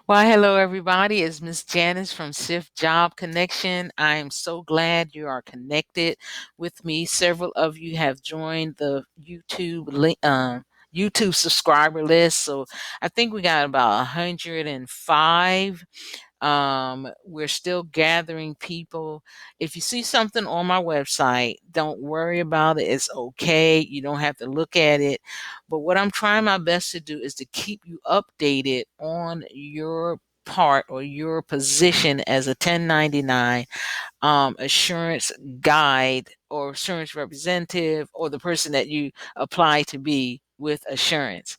Well, hello everybody. It's mzJanis from Shift Job Connection. I am so glad you are connected with me. Several of you have joined the YouTube subscriber list. So I think we got about 105. We're still gathering people. If you see something on my website, don't worry about it. It's okay. You don't have to look at it. But what I'm trying my best to do is to keep you updated on your part or your position as a 1099 assurance guide or assurance representative or the person that you apply to be with assurance.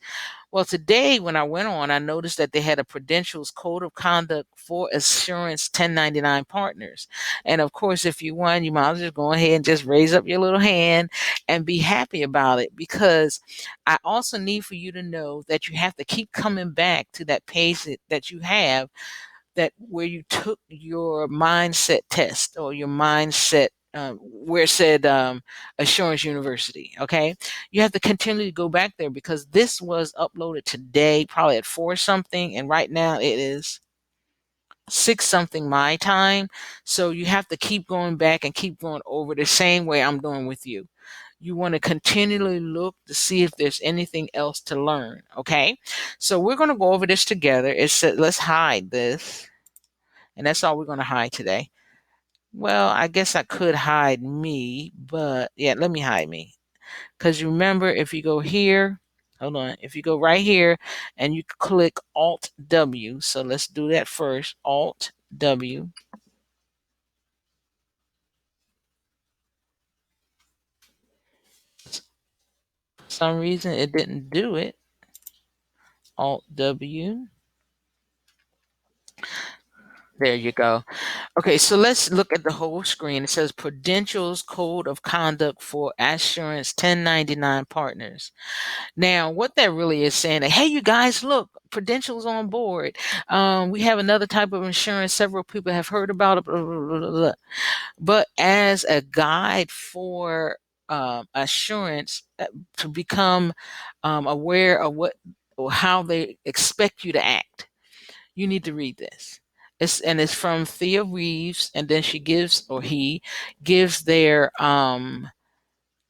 Well, today when I went on, I noticed that they had a Prudential's Code of Conduct for Assurance 1099 partners. And of course, if you won, you might as well just go ahead and just raise up your little hand and be happy about it, because I also need for you to know that you have to keep coming back to that page that you have, that where you took your mindset test or your mindset, where it said Assurance University. Okay, you have to continually go back there because this was uploaded today, probably at 4 something, and right now it is 6 something my time. So you have to keep going back and keep going over the same way I'm doing with you. You want to continually look to see if there's anything else to learn. Okay, so we're going to go over this together. It said, let's hide this, and that's all we're going to hide today. Well, I guess I could hide me, but yeah, let me hide me. Because remember, if you go here, hold on, if you go right here and you click Alt W, so let's do that first. Alt W. For some reason, it didn't do it. Alt W. There you go. Okay, so let's look at the whole screen. It says Prudential's Code of Conduct for Assurance 1099 Partners. Now, what that really is saying, that, hey, you guys, look, Prudential's on board. We have another type of insurance. Several people have heard about it. Blah, blah, blah, blah, blah. But as a guide for assurance, to become aware of what or how they expect you to act, you need to read this. It's from Thea Reeves, and then she gives, or he gives, their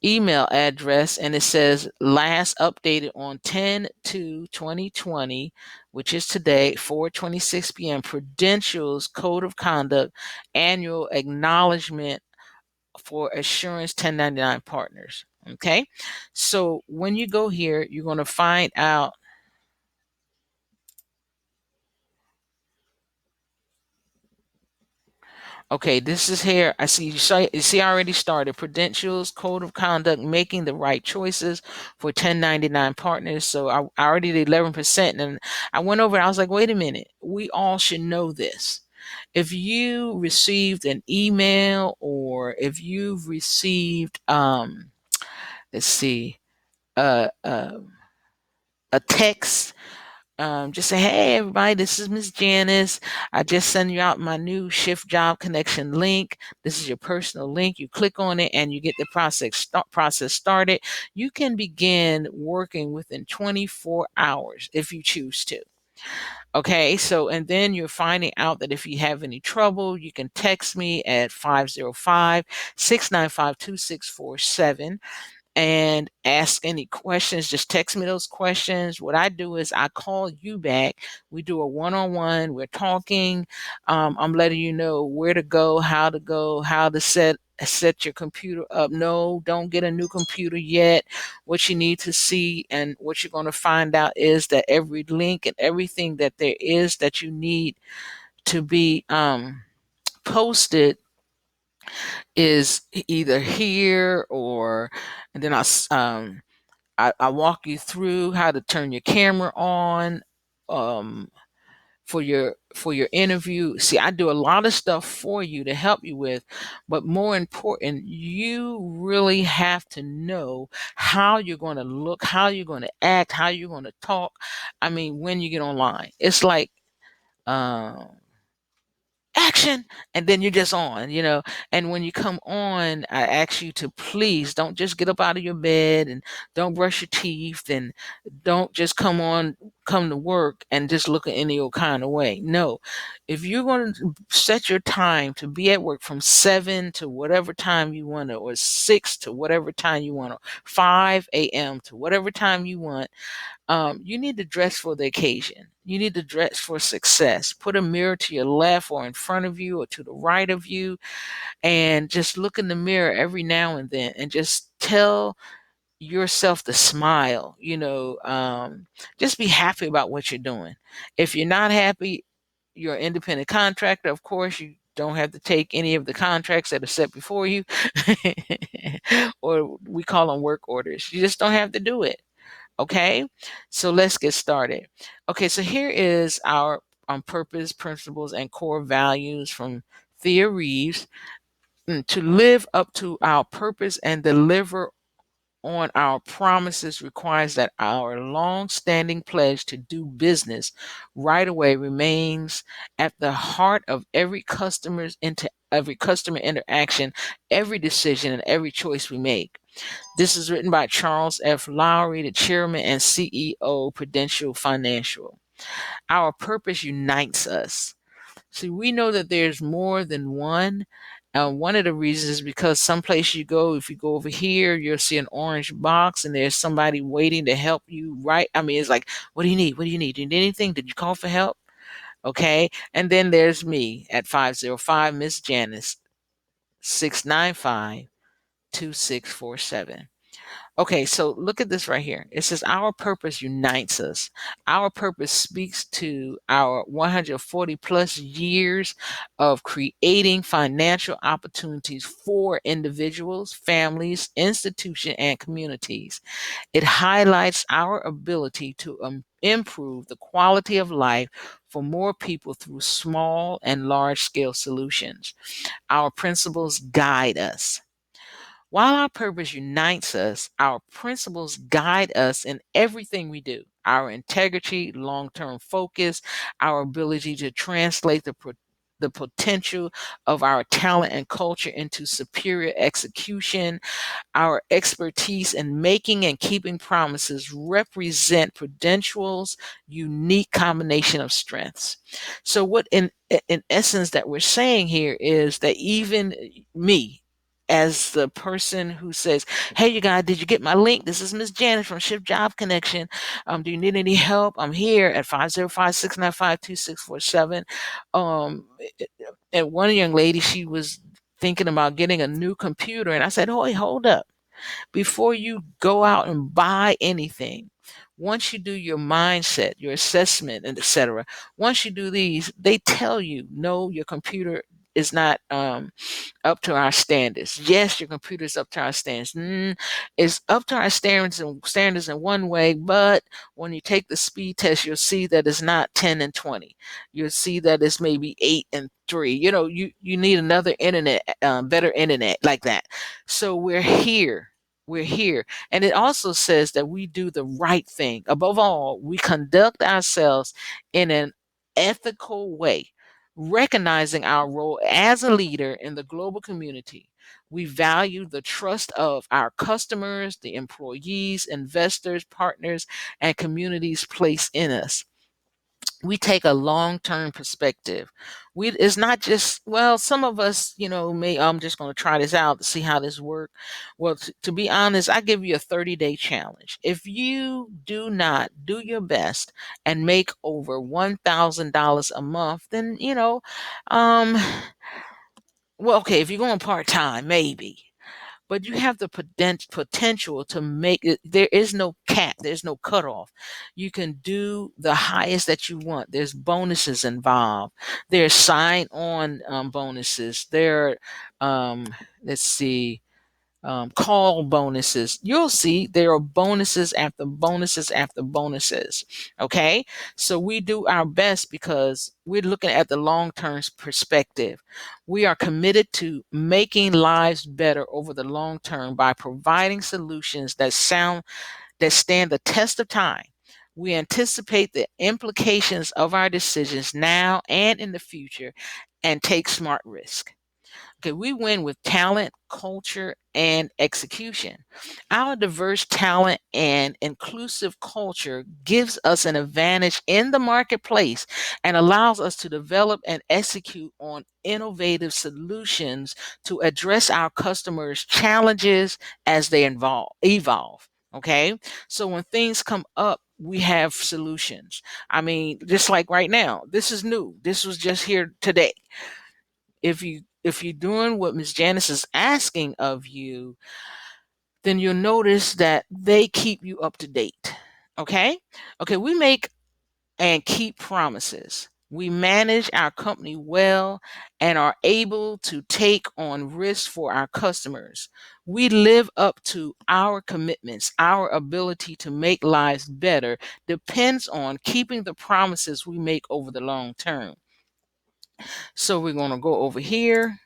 email address, and it says last updated on 10/2/2020, which is today, 4:26 p.m. Prudential's Code of Conduct annual acknowledgement for Assurance 1099 partners. Okay, so when you go here, you're going to find out. Okay, this is here. I see you see I already started. Prudential's Code of Conduct, making the right choices for 1099 partners. So I already did 11%. And I went over it. I was like, wait a minute. We all should know this. If you received an email, or if you've received, let's see, uh, uh, a text, just say, hey, everybody, this is mzJanis. I just sent you out my new Shift Job Connection link. This is your personal link. You click on it and you get the process started. You can begin working within 24 hours if you choose to. Okay, so and then you're finding out that if you have any trouble, you can text me at 505-695-2647 and ask any questions. Just text me those questions. What I do is I call you back. We do a one-on-one. We're talking. I'm letting you know where to go, how to set your computer up. No, don't get a new computer yet. What you need to see and what you're going to find out is that every link and everything that there is that you need to be posted is either here, or, and then I walk you through how to turn your camera on, um, for your interview. See, I do a lot of stuff for you to help you with, but more important, you really have to know how you're going to look, how you're going to act, how you're going to talk. I mean, when you get online, it's like, um, action, and then you're just on, and when you come on, I ask you to please don't just get up out of your bed, and don't brush your teeth, and don't just come to work and just look at any old kind of way. No, if you're going to set your time to be at work from 7 to whatever time you want to, or 6 to whatever time you want, or 5 a.m. to whatever time you want, you need to dress for the occasion. You need to dress for success. Put a mirror to your left or in front of you or to the right of you, and just look in the mirror every now and then and just tell yourself to smile. Just be happy about what you're doing. If you're not happy, you're an independent contractor. Of course, you don't have to take any of the contracts that are set before you, or we call them work orders. You just don't have to do it. Okay, so let's get started. Okay, so here is our purpose, principles, and core values from Thea Reeves. To live up to our purpose and deliver on our promises requires that our long-standing pledge to do business right away remains at the heart of every customer interaction, every decision, and every choice we make. This is written by Charles F. Lowry, the chairman and CEO, Prudential Financial. Our purpose unites us. See, we know that there's more than one. One of the reasons is because someplace you go, if you go over here, you'll see an orange box and there's somebody waiting to help you, right? I mean, it's like, what do you need? What do you need? Do you need anything? Did you call for help? Okay. And then there's me at 505 mzJanis, 695 2647. Okay, so look at this right here. It says our purpose unites us. Our purpose speaks to our 140 plus years of creating financial opportunities for individuals, families, institutions, and communities. It highlights our ability to improve the quality of life for more people through small and large scale solutions. Our principles guide us. While our purpose unites us, our principles guide us in everything we do. Our integrity, long term focus, our ability to translate the potential of our talent and culture into superior execution, our expertise in making and keeping promises represent Prudential's unique combination of strengths. So, what in essence that we're saying here is that even me, as the person who says, "Hey, you guys, did you get my link? This is Miss Janet from Shift Job Connection. Do you need any help? I'm here at 505-695-2647." Um, and one young lady, she was thinking about getting a new computer, and I said, "Oh, hey, hold up. Before you go out and buy anything, once you do your mindset, your assessment, and etc., once you do these, they tell you, no, your computer is not up to our standards. Yes, your computer is up to our standards. It's up to our standards in one way, but when you take the speed test, you'll see that it's not 10 and 20. You'll see that it's maybe 8 and 3. You need another internet, better internet like that. So we're here. We're here. And it also says that we do the right thing. Above all, we conduct ourselves in an ethical way, recognizing our role as a leader in the global community. We value the trust of our customers, the employees, investors, partners, and communities place in us. We take a long-term perspective. It's not just, well, some of us, may, I'm just going to try this out to see how this works. Well, to be honest, I give you a 30-day challenge. If you do not do your best and make over $1,000 a month, then, um, well, okay, if you're going part-time, maybe, but you have the potential to make it. There is no cap, there's no cutoff. You can do the highest that you want. There's bonuses involved. There's sign on bonuses. Let's see, call bonuses. You'll see there are bonuses after bonuses after bonuses. Okay. So we do our best because we're looking at the long term perspective. We are committed to making lives better over the long term by providing solutions that stand the test of time. We anticipate the implications of our decisions now and in the future and take smart risk. Okay, we win with talent, culture, and execution. Our diverse talent and inclusive culture gives us an advantage in the marketplace and allows us to develop and execute on innovative solutions to address our customers' challenges as they evolve. Okay, so when things come up, we have solutions. I mean, just like right now, this is new. This was just here today. If you're doing what mzJanis is asking of you, then you'll notice that they keep you up to date. Okay? Okay, we make and keep promises. We manage our company well and are able to take on risks for our customers. We live up to our commitments. Our ability to make lives better depends on keeping the promises we make over the long term. So we're going to go over here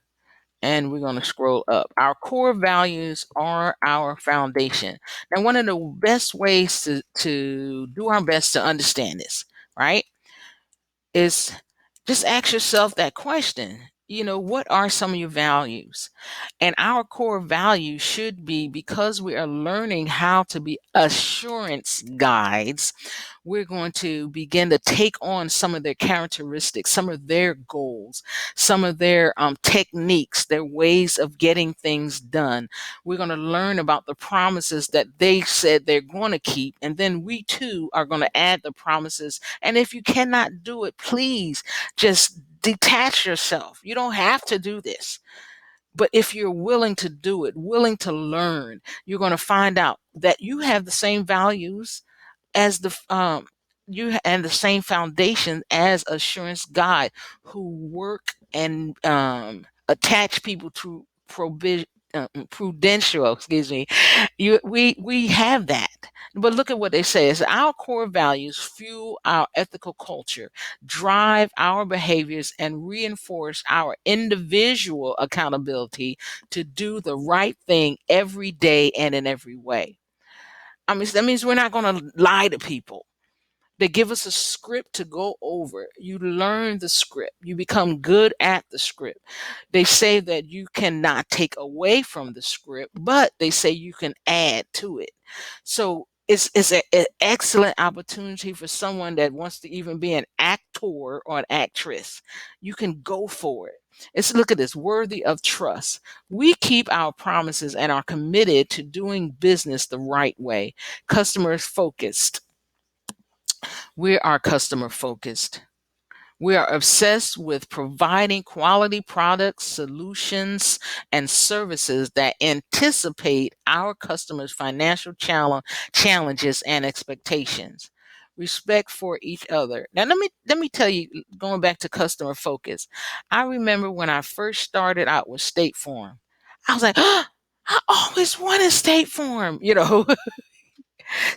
and we're going to scroll up. Our core values are our foundation. Now, one of the best ways to do our best to understand this, right, is just ask yourself that question. What are some of your values? And our core values should be, because we are learning how to be assurance guides, we're going to begin to take on some of their characteristics, some of their goals, some of their techniques, their ways of getting things done. We're going to learn about the promises that they said they're going to keep. And then we too are going to add the promises. And if you cannot do it, please just detach yourself. You don't have to do this. But if you're willing to do it, willing to learn, you're going to find out that you have the same values as and the same foundation as assurance guide, who work and attach people to prudential, excuse me. We have that. But look at what they say. It's our core values fuel our ethical culture, drive our behaviors, and reinforce our individual accountability to do the right thing every day and in every way. I mean, that means we're not going to lie to people. They give us a script to go over. You learn the script. You become good at the script. They say that you cannot take away from the script, but they say you can add to it. So it's an excellent opportunity for someone that wants to even be an actor or an actress. You can go for it. It's, look at this, worthy of trust. We keep our promises and are committed to doing business the right way. Customers focused. We are customer focused. We are obsessed with providing quality products, solutions, and services that anticipate our customers' financial challenges and expectations. Respect for each other. Now, let me tell you, going back to customer focus, I remember when I first started out with State Farm, I was like, oh, I always wanted State Farm,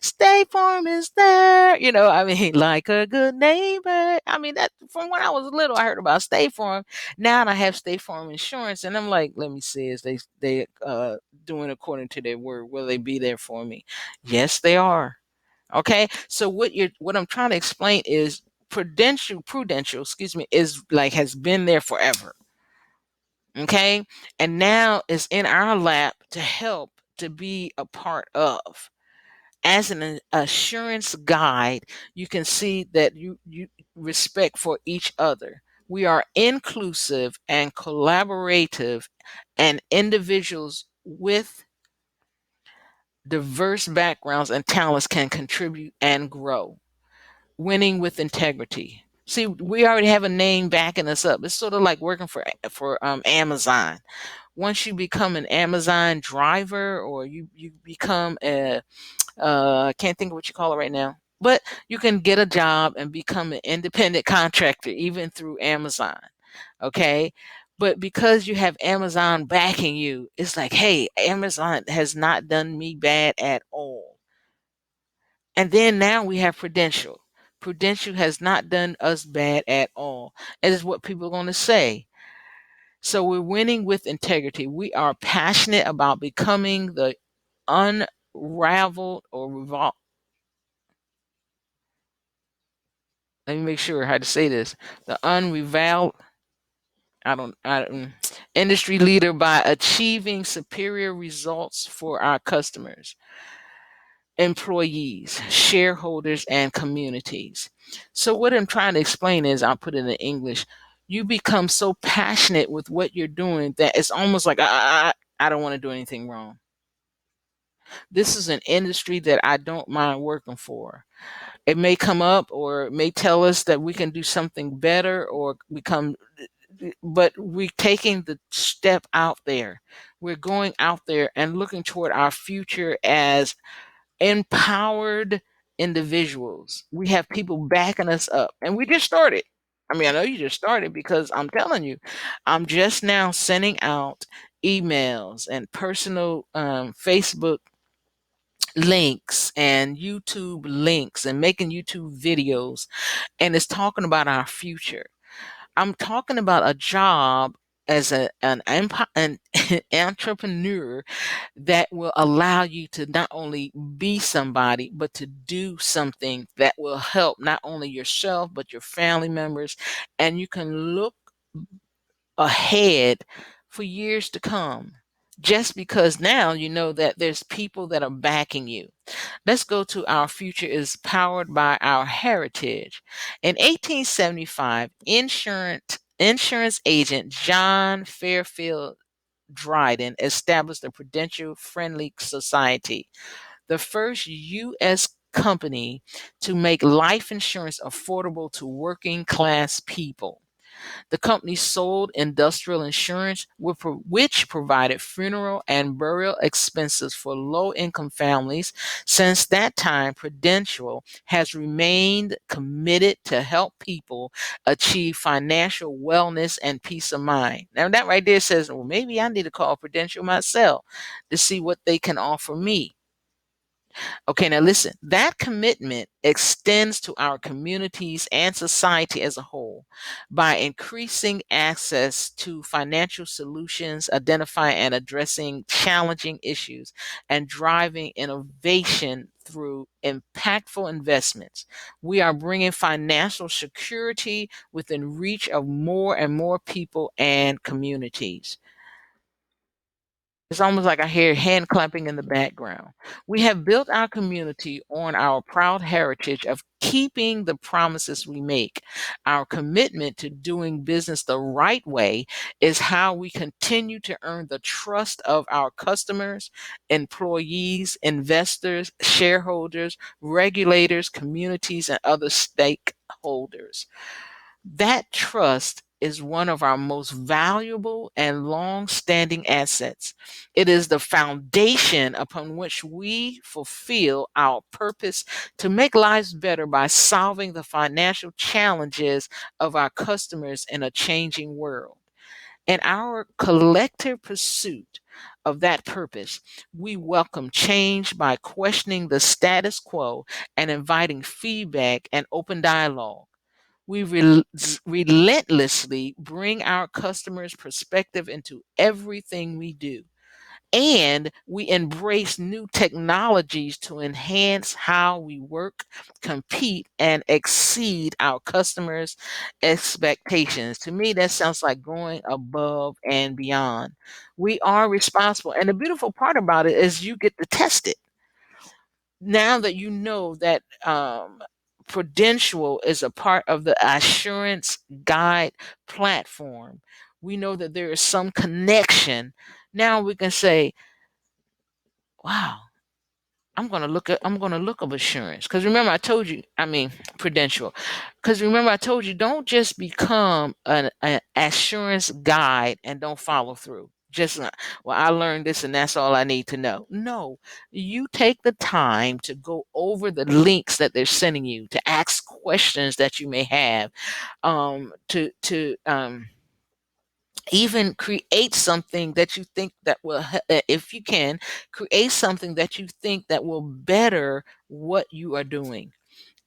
State Farm is there. I mean, like a good neighbor. I mean, that from when I was little, I heard about State Farm. Now I have State Farm insurance, and I'm like, let me see, is they doing according to their word? Will they be there for me? Yes, they are. Okay. So what I'm trying to explain is prudential, excuse me, is like has been there forever. Okay. And now it's in our lap to help, to be a part of. As an assurance guide, you can see that you respect for each other. We are inclusive and collaborative, and individuals with diverse backgrounds and talents can contribute and grow. Winning with integrity. See, we already have a name backing us up. It's sort of like working for Amazon. Once you become an Amazon driver, or you become a I can't think of what you call it right now, but you can get a job and become an independent contractor even through Amazon. Okay. But because you have Amazon backing you, it's like, hey, Amazon has not done me bad at all. And then now we have Prudential. Prudential has not done us bad at all. That is what people are going to say. So we're winning with integrity. We are passionate about becoming the unraveled or let me make sure how to say this. The unrivaled, industry leader by achieving superior results for our customers, employees, shareholders, and communities. So, what I'm trying to explain is, I'll put it in English. You become so passionate with what you're doing that it's almost like, I don't want to do anything wrong. This is an industry that I don't mind working for. It may come up or it may tell us that we can do something better or become, but we're taking the step out there. We're going out there and looking toward our future as empowered individuals. We have people backing us up, and we just started. I mean, I know you just started because I'm telling you, I'm just now sending out emails and personal Facebook links and YouTube links and making YouTube videos, and it's talking about our future. I'm talking about a job as an entrepreneur that will allow you to not only be somebody, but to do something that will help not only yourself, but your family members. And you can look ahead for years to come just because now you know that there's people that are backing you. Let's go to our future is powered by our heritage. In 1875, insurance agent John Fairfield Dryden established the Prudential Friendly Society, the first U.S. company to make life insurance affordable to working class people. The company sold industrial insurance, which provided funeral and burial expenses for low income families. Since that time, Prudential has remained committed to help people achieve financial wellness and peace of mind. Now, that right there says, well, maybe I need to call Prudential myself to see what they can offer me. Okay, now listen, that commitment extends to our communities and society as a whole by increasing access to financial solutions, identifying and addressing challenging issues, and driving innovation through impactful investments. We are bringing financial security within reach of more and more people and communities. It's almost like I hear hand clapping in the background. We have built our community on our proud heritage of keeping the promises we make. Our commitment to doing business the right way is how we continue to earn the trust of our customers, employees, investors, shareholders, regulators, communities, and other stakeholders. That trust is one of our most valuable and long standing assets. It is the foundation upon which we fulfill our purpose to make lives better by solving the financial challenges of our customers in a changing world. In our collective pursuit of that purpose, we welcome change by questioning the status quo and inviting feedback and open dialogue. We relentlessly bring our customers' perspective into everything we do. And we embrace new technologies to enhance how we work, compete, and exceed our customers' expectations. To me, that sounds like going above and beyond. We are responsible. And the beautiful part about it is you get to test it now that you know that Prudential is a part of the Assurance Guide platform, we know that there is some connection. Now we can say, wow, I'm gonna look up assurance. Because remember I told you, I mean Prudential. Because remember I told you, don't just become an assurance guide and don't follow through. Just well, I learned this and that's all I need to know. No, you take the time to go over the links that they're sending you, to ask questions that you may have, to even create something that you think that will if you can create something that you think that will better what you are doing,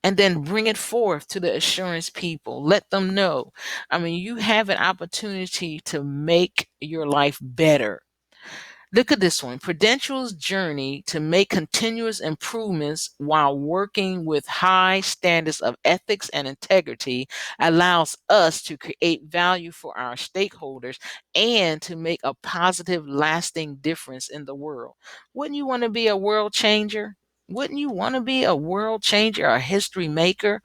and then bring it forth to the assurance people. Let them know, I mean, you have an opportunity to make your life better. Look at this one. Prudential's journey to make continuous improvements while working with high standards of ethics and integrity allows us to create value for our stakeholders and to make a positive, lasting difference in the world. Wouldn't you want to be a world changer? Wouldn't you want to be a world changer, a history maker?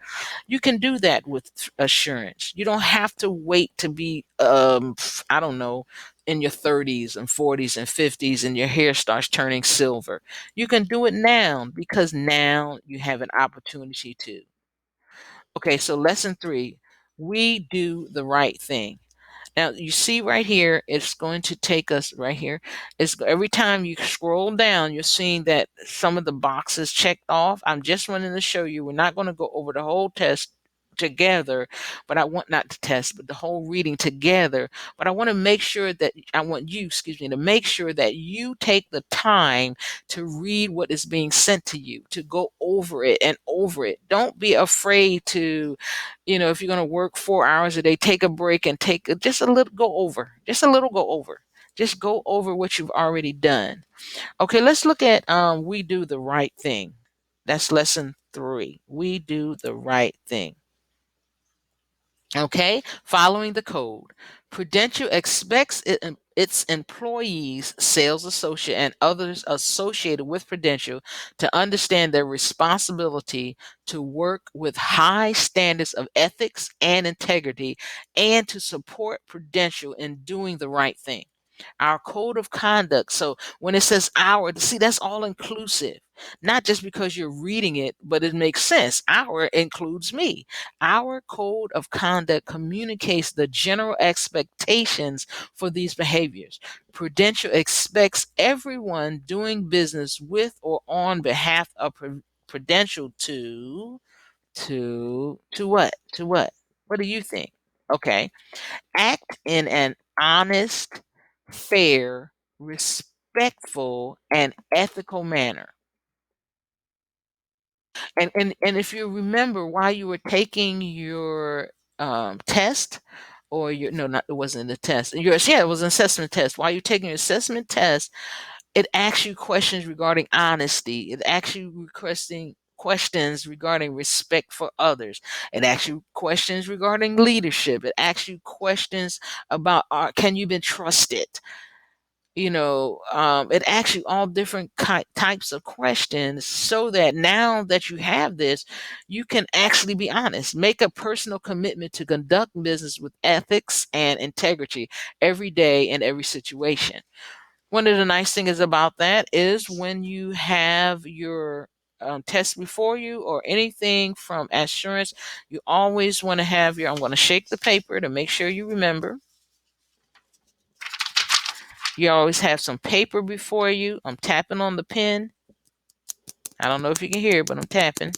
You can do that with assurance. You don't have to wait to be, I don't know, in your 30s and 40s and 50s and your hair starts turning silver. You can do it now because now you have an opportunity to. Okay, so lesson three, we do the right thing. Now you see right here, it's going to take us right here. It's every time you scroll down, you're seeing that some of the boxes checked off. I'm just wanting to show you. We're not going to go over the whole test together, but I want not to test, but the whole reading together. But I want to make sure that I want you, excuse me, to make sure that you take the time to read what is being sent to you, to go over it and over it. Don't be afraid to, if you're going to work 4 hours a day, take a break and take just a little, go over, just a little, go over. Just go over what you've already done. Okay, let's look at we do the right thing. That's lesson three. We do the right thing. Okay, following the code. Prudential expects its employees, sales associate, and others associated with Prudential to understand their responsibility to work with high standards of ethics and integrity and to support Prudential in doing the right thing. Our code of conduct. So when it says our, see, that's all inclusive. Not just because you're reading it, but it makes sense. Our includes me. Our code of conduct communicates the general expectations for these behaviors. Prudential expects everyone doing business with or on behalf of Prudential to what? To what? What do you think? Okay. Act in an honest, fair, respectful, and ethical manner. And if you remember while you were taking your test, or your no, not it wasn't a test. Yours, yeah, it was an assessment test. While you're taking your assessment test, it asks you questions regarding honesty. It asks you requesting questions regarding respect for others. It asks you questions regarding leadership. It asks you questions about can you be trusted? It asks you all different types of questions so that now that you have this, you can actually be honest. Make a personal commitment to conduct business with ethics and integrity every day in every situation. One of the nice things about that is when you have your test before you or anything from assurance, you always want to have I'm going to shake the paper to make sure you remember. You always have some paper before you. I'm tapping on the pen. I don't know if you can hear, but I'm tapping.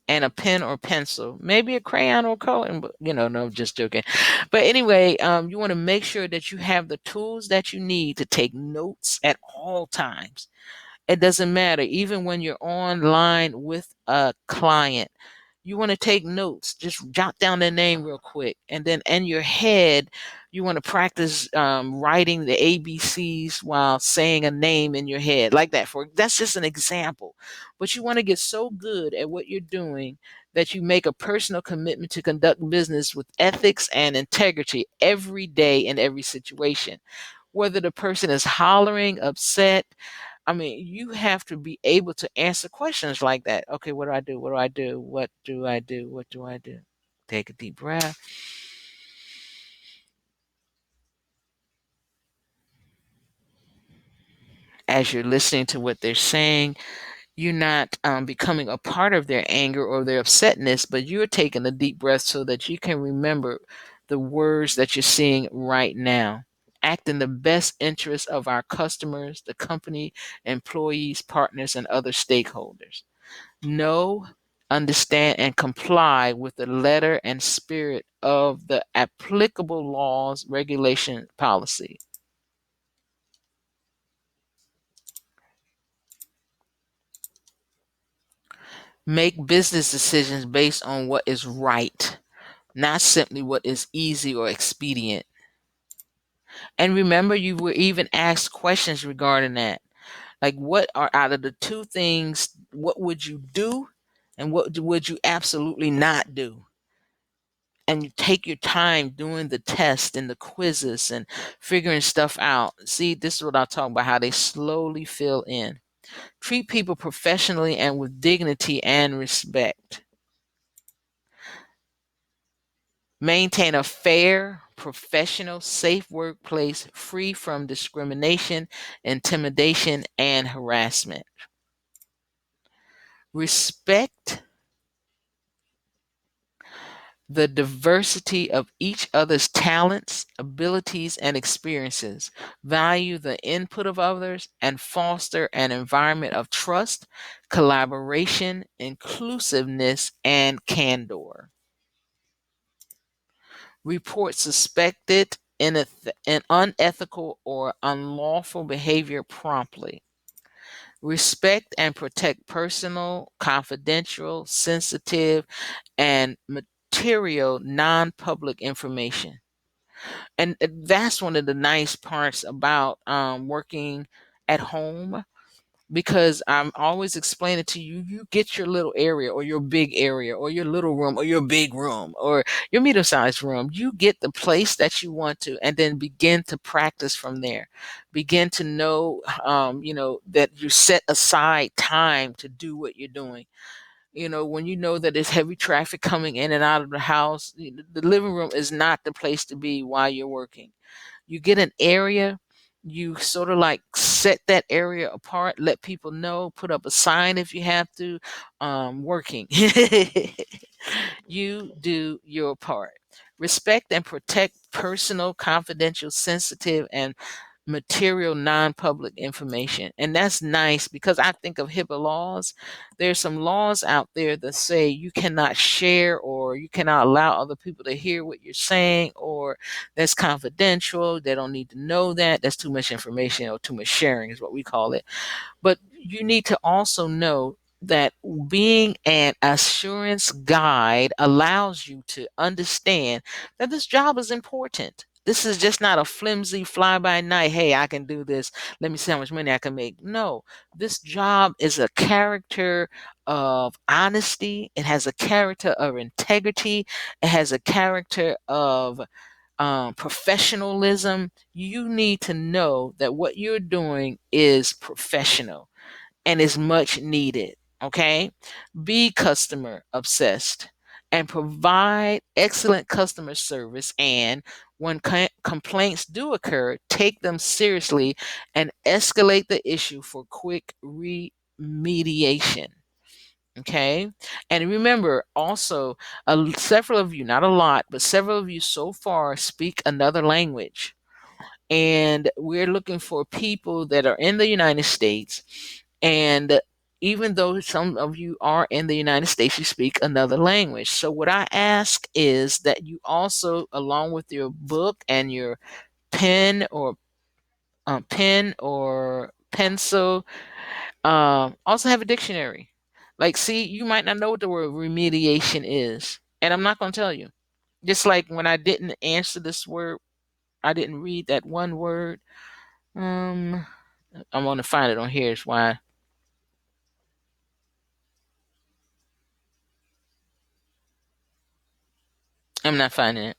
And a pen or pencil, maybe a crayon or color, but no, just joking. But anyway, you want to make sure that you have the tools that you need to take notes at all times. It doesn't matter, even when you're online with a client. You want to take notes, just jot down their name real quick. And then in your head, you want to practice writing the ABCs while saying a name in your head, like that. That's just an example. But you want to get so good at what you're doing that you make a personal commitment to conduct business with ethics and integrity every day in every situation. Whether the person is hollering, upset, I mean, you have to be able to answer questions like that. Okay, what do I do? What do I do? What do I do? What do I do? Take a deep breath. As you're listening to what they're saying, you're not becoming a part of their anger or their upsetness, but you're taking a deep breath so that you can remember the words that you're seeing right now. Act in the best interest of our customers, the company, employees, partners, and other stakeholders. Know, understand, and comply with the letter and spirit of the applicable laws, regulation, policy. Make business decisions based on what is right, not simply what is easy or expedient. And remember, you were even asked questions regarding that. Like, what are out of the two things, what would you do and what would you absolutely not do? And you take your time doing the test and the quizzes and figuring stuff out. See, this is what I'll talk about, how they slowly fill in. Treat people professionally and with dignity and respect. Maintain a fair, professional, safe workplace free from discrimination, intimidation, and harassment. Respect the diversity of each other's talents, abilities, and experiences. Value the input of others and foster an environment of trust, collaboration, inclusiveness, and candor. Report suspected in unethical or unlawful behavior promptly. Respect and protect personal, confidential, sensitive, and material non public information. And that's one of the nice parts about working at home, because I'm always explaining to you, you get your little area or your big area or your little room or your big room or your medium sized room. You get the place that you want to, and then begin to practice from there. Begin to know, that you set aside time to do what you're doing. When you know that there's heavy traffic coming in and out of the house, the living room is not the place to be while you're working. You get an area, you sort of like set that area apart, let people know, put up a sign if you have to, working. You do your part. Respect and protect personal, confidential, sensitive, and material non-public information. And that's nice, because I think of HIPAA laws. There's some laws out there that say you cannot share, or you cannot allow other people to hear what you're saying, or that's confidential, they don't need to know that, that's too much information, or too much sharing is what we call it. But you need to also know that being an assurance guide allows you to understand that this job is important. This is just not a flimsy fly by night, hey, I can do this, let me see how much money I can make. No, this job is a character of honesty, it has a character of integrity, it has a character of professionalism. You need to know that what you're doing is professional and is much needed. Okay. Be customer obsessed and provide excellent customer service. And when complaints do occur, take them seriously and escalate the issue for quick remediation. Okay. And remember also, several of you, not a lot, but several of you so far speak another language. And we're looking for people that are in the United States. And even though some of you are in the United States, you speak another language. So, what I ask is that you also, along with your book and your pen or pencil, also have a dictionary. Like, see, you might not know what the word remediation is, and I'm not going to tell you. Just like when I didn't answer this word, I didn't read that one word. Um, I'm going to find it on here. Is why I'm not finding it.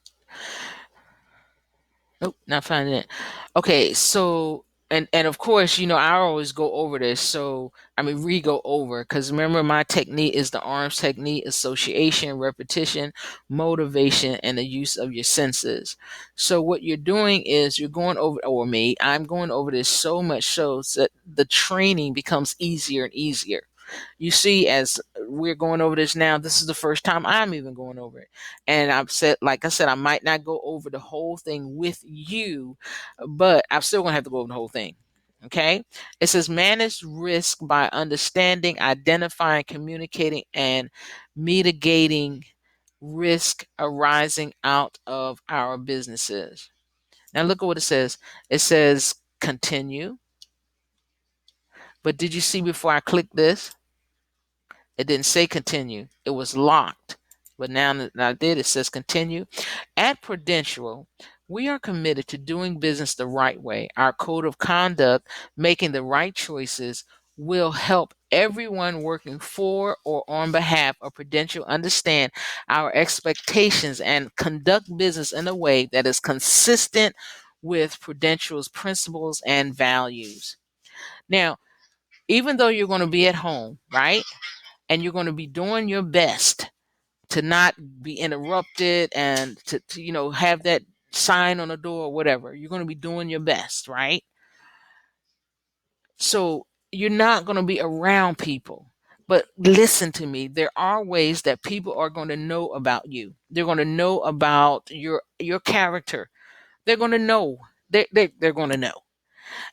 Nope, not finding it. Okay, so and of course, I always go over this. So I mean, re-go over, because remember, my technique is the arms technique: association, repetition, motivation, and the use of your senses. So what you're doing is you're going over, or me, I'm going over this so much so that the training becomes easier and easier. You see, as we're going over this now, this is the first time I'm even going over it. And I've said, like I said, I might not go over the whole thing with you, but I'm still going to have to go over the whole thing. Okay. It says manage risk by understanding, identifying, communicating, and mitigating risk arising out of our businesses. Now, look at what it says. It says continue. But did you see before I click this? It didn't say continue. It was locked. But now that I did, it says continue. At Prudential, We are committed to doing business the right way. Our code of conduct, making the right choices, will help everyone working for or on behalf of Prudential understand our expectations and conduct business in a way that is consistent with Prudential's principles and values. Now, even though you're going to be at home, right? And you're going to be doing your best to not be interrupted and to have that sign on the door or whatever. You're going to be doing your best, right? So you're not going to be around people. But listen to me, there are ways that people are going to know about you. They're going to know about your character. They're going to know. They're going to know.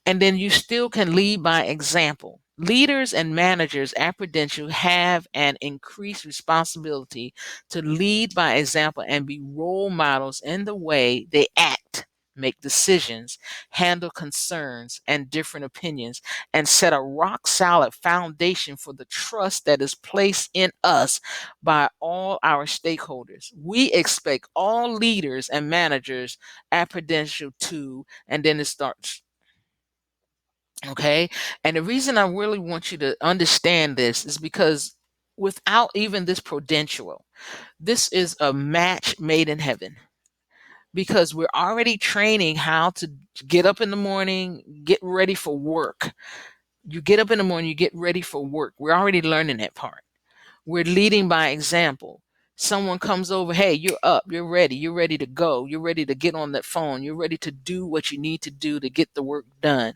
And then you still can lead by example. Leaders and managers at Prudential have an increased responsibility to lead by example and be role models in the way they act, make decisions, handle concerns and different opinions, and set a rock solid foundation for the trust that is placed in us by all our stakeholders. We expect all leaders and managers at Prudential to, and then it starts. Okay. And the reason I really want you to understand this is because without even this prudential, this is a match made in heaven because we're already training how to get up in the morning, get ready for work. You get up in the morning, you get ready for work. We're already learning that part. We're leading by example. Someone comes over, hey, you're up, you're ready to go, you're ready to get on that phone, you're ready to do what you need to do to get the work done.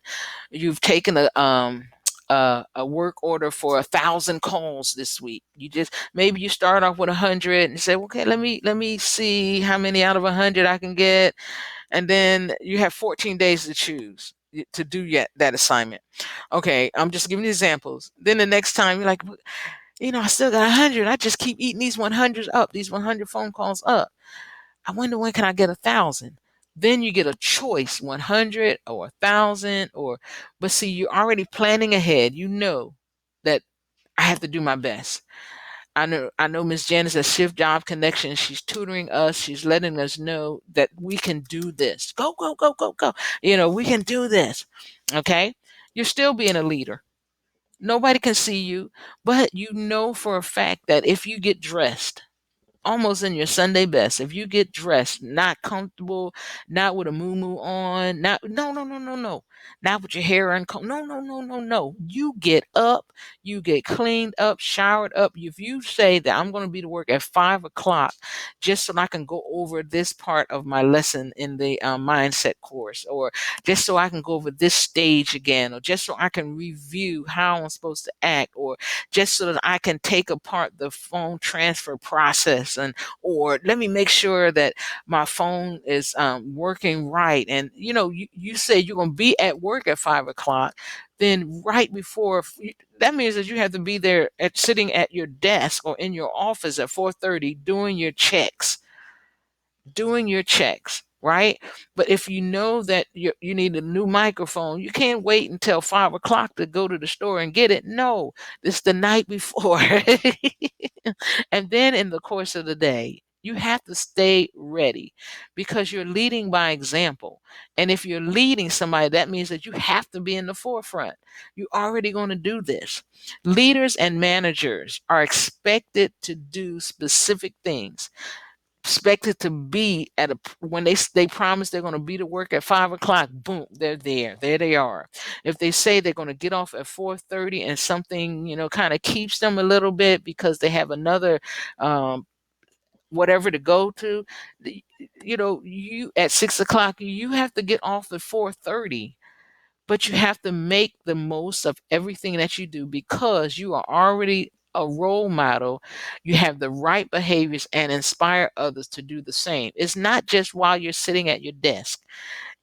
You've taken a work order for 1,000 calls this week. You just maybe you start off with 100 and say, okay, let me see how many out of 100 I can get, and then you have 14 days to choose to do yet that assignment. Okay, I'm just giving you examples. Then the next time you're like, I still got 100. I just keep eating these 100s up, these 100 phone calls up. I wonder when can I get 1,000? Then you get a choice, 100 or 1,000 but see, you're already planning ahead. You know that I have to do my best. I know mzJanis at Shift Job Connection. She's tutoring us. She's letting us know that we can do this. Go, go, go, go, go. We can do this. Okay. You're still being a leader. Nobody can see you, but you know for a fact that if you get dressed, almost in your Sunday best, if you get dressed, not comfortable, not with a moo on, not no no no no no, not with your hair uncombed, no no no no no. You get up, you get cleaned up, showered up. If you say that I'm going to be to work at 5 o'clock, just so I can go over this part of my lesson in the mindset course, or just so I can go over this stage again, or just so I can review how I'm supposed to act, or just so that I can take apart the phone transfer process, and or let me make sure that my phone is working right. And you say you're going to be at work at 5 o'clock, then right before that means that you have to be there at sitting at your desk or in your office at 4:30 doing your checks, right? But if you know that you need a new microphone, you can't wait until 5 o'clock to go to the store and get it. No, it's the night before. And then in the course of the day, you have to stay ready because you're leading by example. And if you're leading somebody, that means that you have to be in the forefront. You're already going to do this. Leaders and managers are expected to do specific things, expected to be at a when they promise they're going to be to work at 5 o'clock. Boom, they're there they are. If they say they're going to get off at 4:30 and something kind of keeps them a little bit because they have another um whatever to go to, you at 6 o'clock you have to get off at 4:30, but you have to make the most of everything that you do because you are already a role model. You have the right behaviors and inspire others to do the same. It's not just while you're sitting at your desk.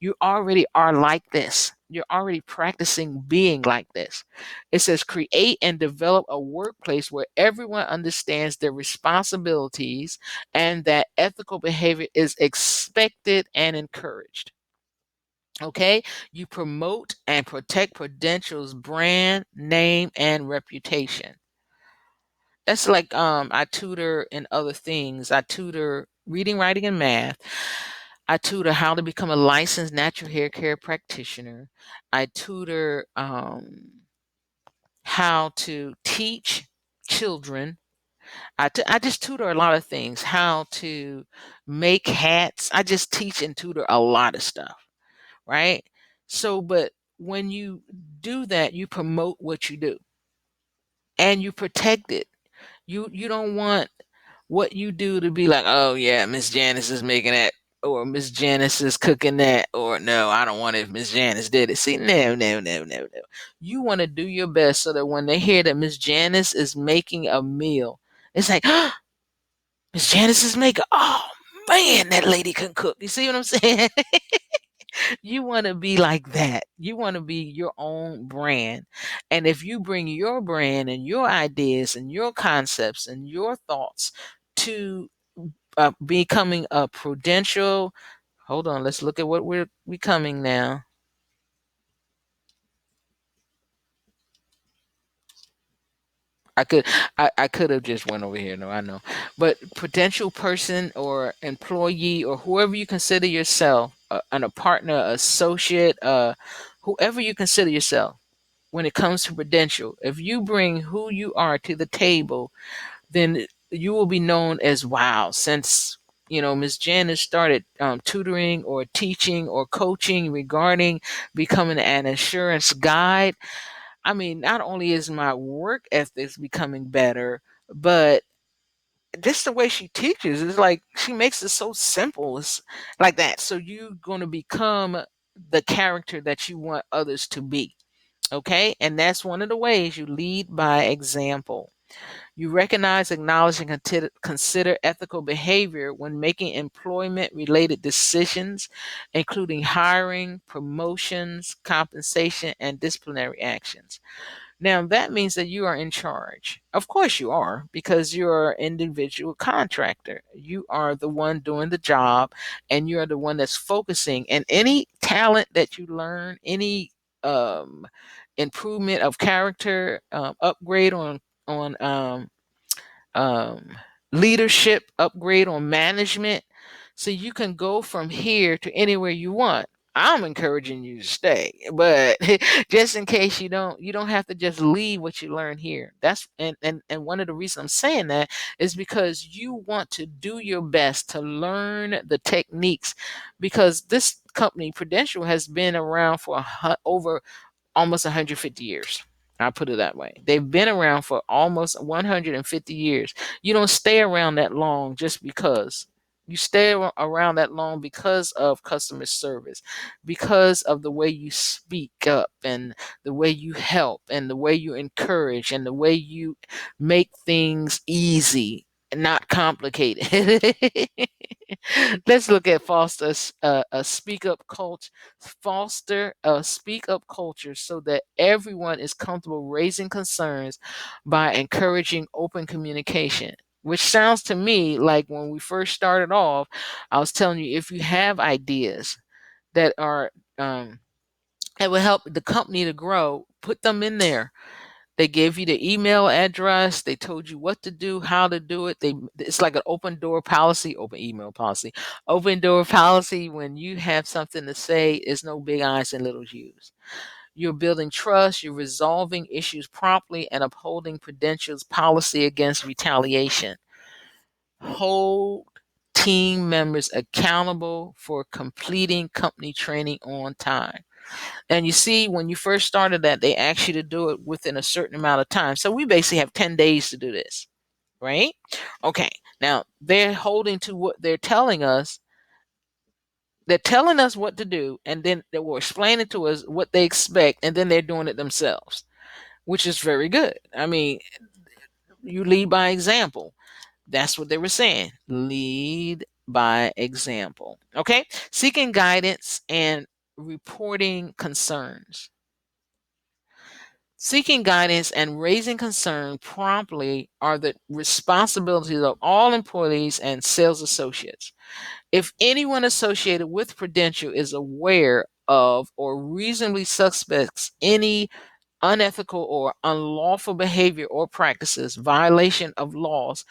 You already are like this. You're already practicing being like this. It says create and develop a workplace where everyone understands their responsibilities and that ethical behavior is expected and encouraged. Okay, you promote and protect Prudential's brand, name, and reputation. That's like I tutor in other things. I tutor reading, writing, and math. I tutor how to become a licensed natural hair care practitioner. I tutor how to teach children. I just tutor a lot of things, how to make hats. I just teach and tutor a lot of stuff, right? So, but when you do that, you promote what you do and you protect it. You don't want what you do to be like, oh yeah, Miss Janice is making that, or Miss Janice is cooking that, or no, I don't want it if Miss Janice did it. See, no, no, no, no, no. You want to do your best so that when they hear that Miss Janice is making a meal, it's like, oh, Miss Janice is making. Oh man, that lady can cook. You see what I'm saying? You want to be like that. You want to be your own brand. And if you bring your brand and your ideas and your concepts and your thoughts to becoming a prudential, hold on, let's look at what we're becoming now. I could I could have just went over here. No, I know. But potential person or employee or whoever you consider yourself, and a partner, associate, whoever you consider yourself, when it comes to Prudential, if you bring who you are to the table, then you will be known as wow. Since Ms. Janice started tutoring or teaching or coaching regarding becoming an insurance guide. I mean, not only is my work ethics becoming better, but just the way she teaches is like she makes it so simple. It's like that. So you're going to become the character that you want others to be. Okay. And that's one of the ways you lead by example. You recognize, acknowledge, and consider ethical behavior when making employment related decisions, including hiring, promotions, compensation, and disciplinary actions. Now, that means that you are in charge. Of course, you are, because you're an individual contractor. You are the one doing the job, and you're the one that's focusing. And any talent that you learn, any um, improvement of character, upgrade on um, leadership, upgrade on management, so you can go from here to anywhere you want. I'm encouraging you to stay, but just in case you don't have to just leave what you learn here. That's and one of the reasons I'm saying that is because you want to do your best to learn the techniques, because this company Prudential has been around for over almost 150 years. I'll put it that way. They've been around for almost 150 years. You don't stay around that long just because. You stay around that long because of customer service, because of the way you speak up and the way you help and the way you encourage and the way you make things easy and not complicated. Let's look at foster a speak up culture. Foster a speak up culture so that everyone is comfortable raising concerns by encouraging open communication. Which sounds to me like when we first started off, I was telling you, if you have ideas that are that will help the company to grow, put them in there. They gave you the email address. They told you what to do, how to do it. It's like an open door policy, open email policy, open door policy. When you have something to say, it's no big I's and little U's. You're building trust. You're resolving issues promptly and upholding Prudential's policy against retaliation. Hold team members accountable for completing company training on time. And you see, when you first started that, they asked you to do it within a certain amount of time. So we basically have 10 days to do this, right? Okay. Now they're holding to what they're telling us. They're telling us what to do, and then they will explain it to us what they expect, and then they're doing it themselves, which is very good. I mean, you lead by example. That's what they were saying. Lead by example. Okay. Seeking guidance and reporting concerns. Seeking guidance and raising concern promptly are the responsibilities of all employees and sales associates. If anyone associated with Prudential is aware of or reasonably suspects any unethical or unlawful behavior or practices, violation of laws,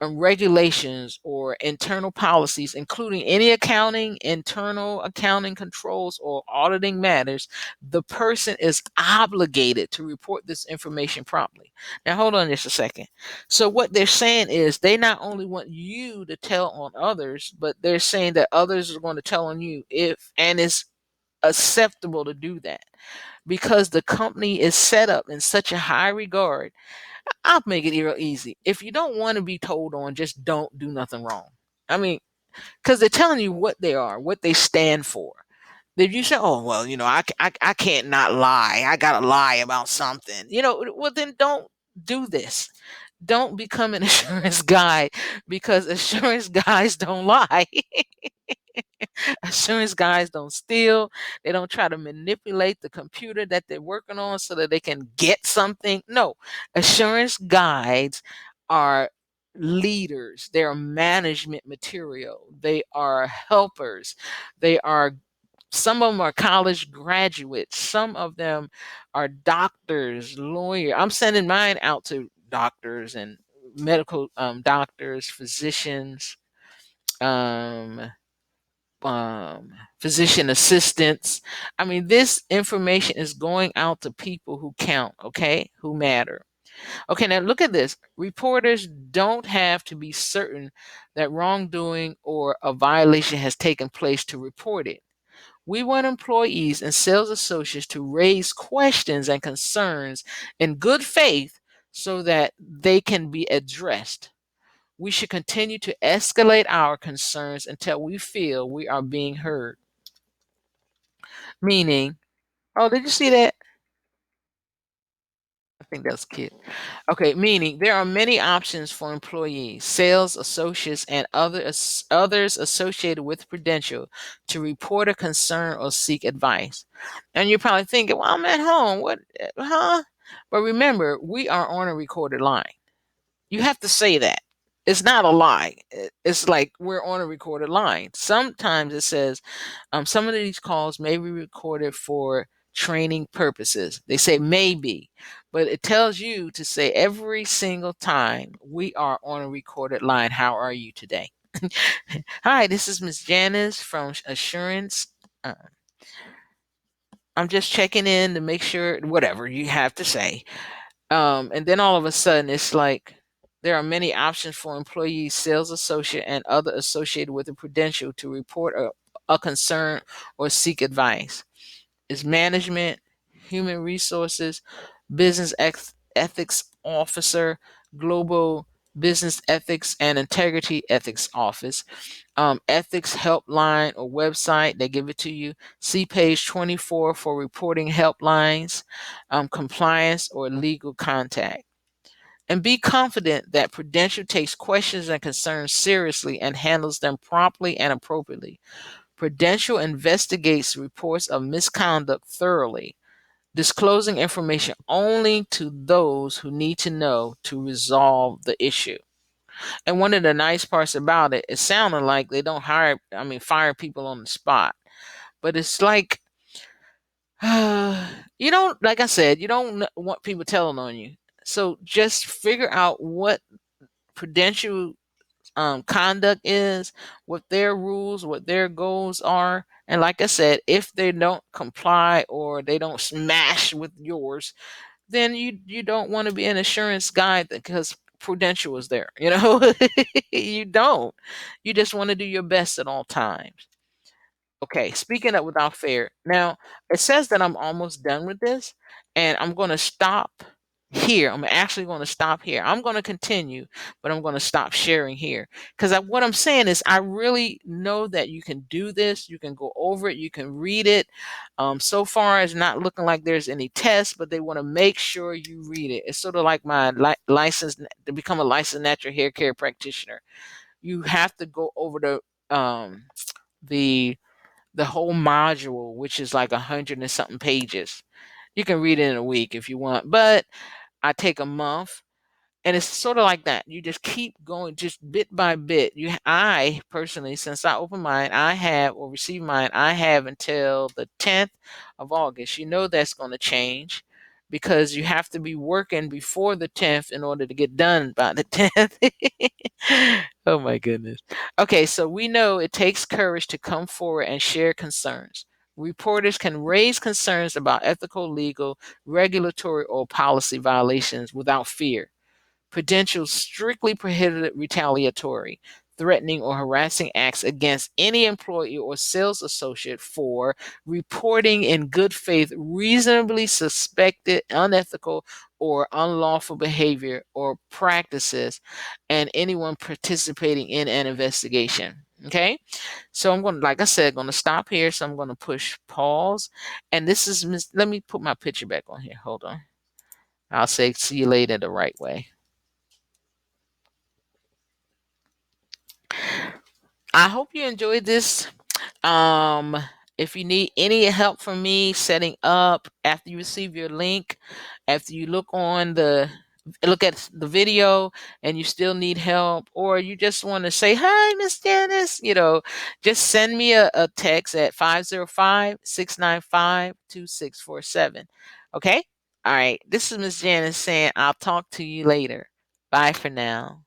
regulations or internal policies, including any accounting, internal accounting controls, or auditing matters, the person is obligated to report this information promptly. Now, hold on just a second. So, what they're saying is they not only want you to tell on others, but they're saying that others are going to tell on you if, and it's acceptable to do that because the company is set up in such a high regard. I'll make it real easy. If you don't want to be told on, just don't do nothing wrong. I mean, because they're telling you what they are, what they stand for. If you say, oh, well, I can't not lie. I got to lie about something, well, then don't do this. Don't become an insurance guy because insurance guys don't lie. Assurance guys don't steal. They don't try to manipulate the computer that they're working on so that they can get something. No, assurance guides are leaders. They are management material. They are helpers. They are, some of them are college graduates. Some of them are doctors, lawyers. I'm sending mine out to doctors and medical doctors, physicians, um, physician assistants. I mean, this information is going out to people who count, okay, who matter. Okay, now look at this. Reporters don't have to be certain that wrongdoing or a violation has taken place to report it. We want employees and sales associates to raise questions and concerns in good faith so that they can be addressed. We should continue to escalate our concerns until we feel we are being heard. Meaning, oh, did you see that? I think that's cute. Okay, meaning there are many options for employees, sales associates, and others associated with Prudential to report a concern or seek advice. And you're probably thinking, well, I'm at home. What, huh? But remember, we are on a recorded line. You have to say that. It's not a lie. It's like we're on a recorded line. Sometimes it says some of these calls may be recorded for training purposes. They say maybe, but it tells you to say every single time we are on a recorded line. How are you today? Hi, this is mzJanis from Assurance. Uh, I'm just checking in to make sure whatever you have to say. And then all of a sudden, it's like there are many options for employees, sales associate, and other associated with the Prudential to report a concern or seek advice. It's management, human resources, business ethics officer, global business ethics and integrity ethics office, ethics helpline or website. They give it to you. See page 24 for reporting helplines, compliance or legal contact. And be confident that Prudential takes questions and concerns seriously and handles them promptly and appropriately. Prudential investigates reports of misconduct thoroughly, disclosing information only to those who need to know to resolve the issue. And one of the nice parts about it, it sounded like they don't fire people on the spot. But it's like, you don't, like I said, you don't want people telling on you. So just figure out what Prudential conduct is, what their rules, what their goals are. And like I said, if they don't comply or they don't smash with yours, then you don't want to be an insurance guy because Prudential is there. You don't. You just want to do your best at all times. Okay, speaking of without fear. Now, it says that I'm almost done with this, and I'm going to stop here. I'm actually going to stop here. I'm going to continue, but I'm going to stop sharing here because what I'm saying is I really know that you can do this. You can go over it. You can read it. So far, it's not looking like there's any tests, but they want to make sure you read it. It's sort of like my license to become a licensed natural hair care practitioner. You have to go over the the whole module, which is like 100 and something pages. You can read it in a week if you want, but I take a month, and it's sort of like that. You just keep going, just bit by bit. I personally, since I opened mine, I have or received mine, I have until the 10th of August. You know that's going to change. because you have to be working before the 10th in order to get done by the 10th. Oh my goodness. Okay, so we know it takes courage to come forward and share concerns. Reporters can raise concerns about ethical, legal, regulatory, or policy violations without fear. Potential strictly prohibited retaliatory, threatening, or harassing acts against any employee or sales associate for reporting in good faith reasonably suspected unethical or unlawful behavior or practices, and anyone participating in an investigation. Okay, so I'm going to, like I said, going to stop here. So I'm going to push pause, and this is let me put my picture back on here. Hold on. I'll say see you later the right way. I hope you enjoyed this. Um, if you need any help from me setting up after you receive your link, after you look at the video and you still need help, or you just want to say, hi, mzJanis, just send me a text at 505-695-2647. Okay? All right. This is mzJanis saying I'll talk to you later. Bye for now.